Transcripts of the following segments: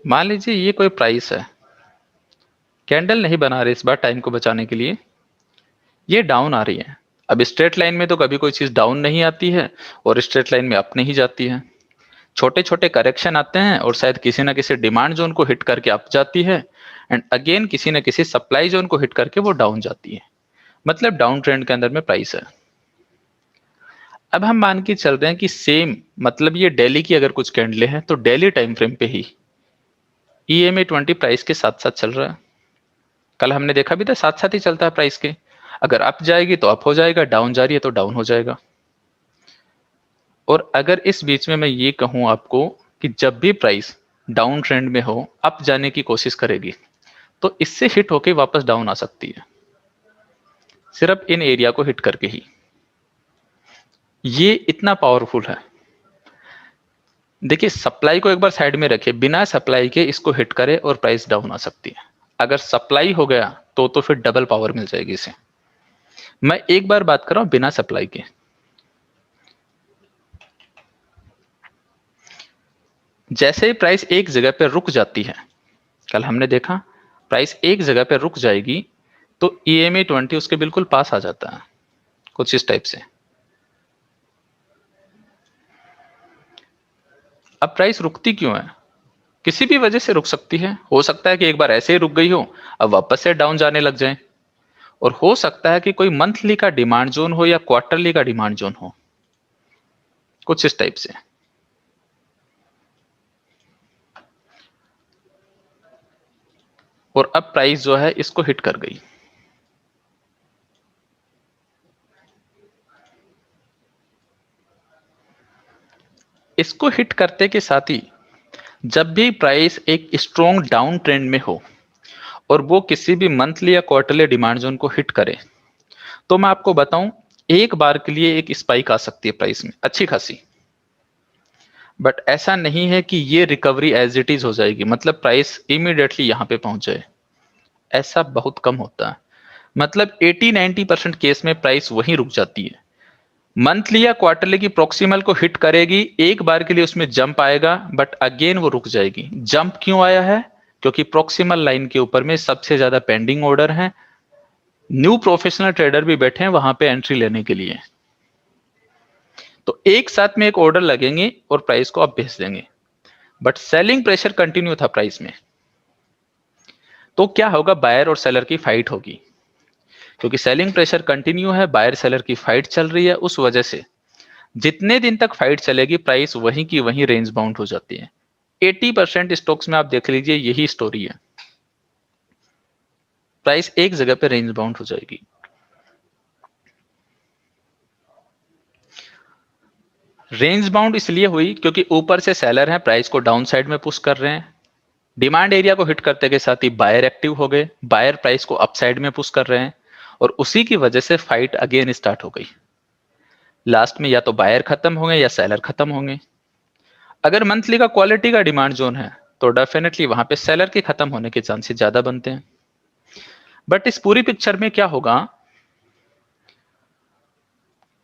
मान लीजिए ये कोई प्राइस है, कैंडल नहीं बना रहे इस बार टाइम को बचाने के लिए, ये डाउन आ रही है। अब स्ट्रेट लाइन में तो कभी कोई चीज डाउन नहीं आती है और स्ट्रेट लाइन में अप नहीं जाती है। छोटे छोटे करेक्शन आते हैं और शायद किसी ना किसी डिमांड जोन को हिट करके अप जाती है, एंड अगेन किसी ना किसी सप्लाई जोन को हिट करके वो डाउन जाती है। मतलब डाउन ट्रेंड के अंदर में प्राइस है। अब हम मान के चल रहे हैं कि सेम, मतलब ये डेली की अगर कुछ कैंडले हैं तो डेली टाइम फ्रेम पे ही EMA20 प्राइस के साथ साथ चल रहा है। कल हमने देखा भी था साथ साथ ही चलता है प्राइस के। अगर अप जाएगी तो अप हो जाएगा, डाउन जा रही है तो डाउन हो जाएगा। और अगर इस बीच में मैं ये कहूं आपको कि जब भी प्राइस डाउन ट्रेंड में हो, अप जाने की कोशिश करेगी, तो इससे हिट होके वापस डाउन आ सकती है, सिर्फ इन एरिया को हिट करके ही। ये इतना पावरफुल है। देखिए, सप्लाई को एक बार साइड में रखिए, बिना सप्लाई के इसको हिट करे और प्राइस डाउन आ सकती है। अगर सप्लाई हो गया तो फिर डबल पावर मिल जाएगी इसे। मैं एक बार बात कर रहा हूं बिना सप्लाई के। जैसे ही प्राइस एक जगह पे रुक जाती है, कल हमने देखा प्राइस एक जगह पे रुक जाएगी तो EMA20 उसके बिल्कुल पास आ जाता है, कुछ इस टाइप से। अब प्राइस रुकती क्यों है? किसी भी वजह से रुक सकती है। हो सकता है कि एक बार ऐसे ही रुक गई हो, अब वापस से डाउन जाने लग जाए। और हो सकता है कि कोई मंथली का डिमांड जोन हो या क्वार्टरली का डिमांड जोन हो, कुछ इस टाइप से। और अब प्राइस जो है इसको हिट कर गई। इसको हिट करते के साथ ही जब भी प्राइस एक स्ट्रॉन्ग डाउन ट्रेंड में हो और वो किसी भी मंथली या क्वार्टरली डिमांड जोन को हिट करे, तो मैं आपको बताऊं, एक बार के लिए एक स्पाइक आ सकती है प्राइस में अच्छी खासी। बट ऐसा नहीं है कि ये रिकवरी एज इट इज हो जाएगी, मतलब प्राइस इमीडिएटली यहां पे पहुंच जाए। ऐसा बहुत कम होता है। मतलब 80-90% केस में प्राइस वहीं रुक जाती है। मंथली या क्वार्टरली की प्रोक्सिमल को हिट करेगी, एक बार के लिए उसमें जंप आएगा, बट अगेन वो रुक जाएगी। जंप क्यों आया है? क्योंकि प्रोक्सिमल लाइन के ऊपर में सबसे ज्यादा पेंडिंग ऑर्डर है, न्यू प्रोफेशनल ट्रेडर भी बैठे हैं वहां पे एंट्री लेने के लिए। तो एक साथ में एक ऑर्डर लगेंगे और प्राइस को आप भेज देंगे। बट सेलिंग प्रेशर कंटिन्यू था प्राइस में, तो क्या होगा, बायर और सेलर की फाइट होगी। क्योंकि सेलिंग प्रेशर कंटिन्यू है, बायर सेलर की फाइट चल रही है, उस वजह से जितने दिन तक फाइट चलेगी प्राइस वहीं की वहीं रेंज बाउंड हो जाती है। 80% स्टॉक्स में आप देख लीजिए यही स्टोरी है, प्राइस एक जगह पे रेंज बाउंड हो जाएगी। रेंज बाउंड इसलिए हुई क्योंकि ऊपर से सेलर हैं, प्राइस को डाउन साइड में पुश कर रहे हैं। डिमांड एरिया को हिट करते के साथ ही बायर एक्टिव हो गए, बायर प्राइस को अप साइड में पुश कर रहे हैं, और उसी की वजह से फाइट अगेन स्टार्ट हो गई। लास्ट में या तो बायर खत्म होंगे या सेलर खत्म होंगे। अगर मंथली का क्वालिटी का डिमांड जोन है तो डेफिनेटली वहां पे सेलर के खत्म होने के चांसेस ज्यादा बनते हैं। बट इस पूरी पिक्चर में क्या होगा,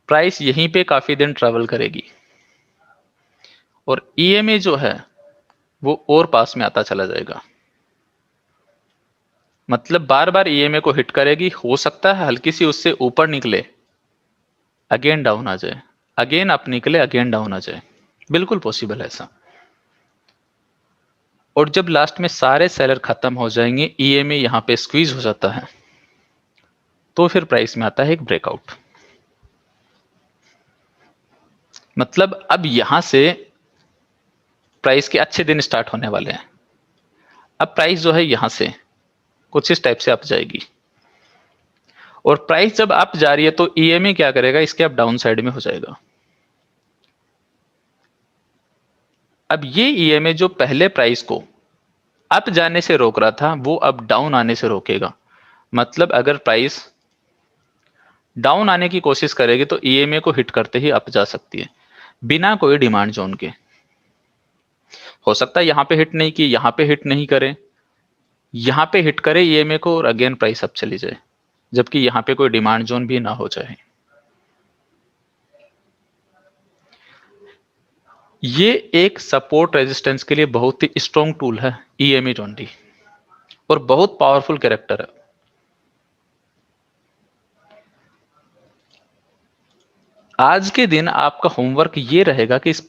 प्राइस यहीं पे काफी दिन ट्रेवल करेगी और EMA जो है वो और पास में आता चला जाएगा। मतलब बार बार EMA को हिट करेगी, हो सकता है हल्की सी उससे ऊपर निकले, अगेन डाउन आ जाए, अगेन अप निकले, अगेन डाउन आ जाए, बिल्कुल पॉसिबल है ऐसा। और जब लास्ट में सारे सेलर खत्म हो जाएंगे, EMA यहां पे स्क्वीज हो जाता है, तो फिर प्राइस में आता है एक ब्रेकआउट। मतलब अब यहां से प्राइस के अच्छे दिन स्टार्ट होने वाले हैं। अब प्राइस जो है यहां से कुछ इस टाइप से अप जाएगी, और प्राइस जब अप जा रही है तो EMA क्या करेगा, इसके अब डाउन साइड में हो जाएगा। अब ये EMA जो पहले प्राइस को अप जाने से रोक रहा था वो अब डाउन आने से रोकेगा। मतलब अगर प्राइस डाउन आने की कोशिश करेगी तो EMA को हिट करते ही अप जा सकती है, बिना कोई डिमांड जोन के। हो सकता है यहां पे हिट नहीं की, यहां पे हिट नहीं करे, यहां पे हिट करे EMA को और अगेन प्राइस अप चली जाए, जबकि यहां पे कोई डिमांड जोन भी ना हो जाए। ये एक सपोर्ट रेजिस्टेंस के लिए बहुत ही स्ट्रॉन्ग टूल है EME 20 और बहुत पावरफुल कैरेक्टर है। आज के दिन आपका होमवर्क ये रहेगा कि इस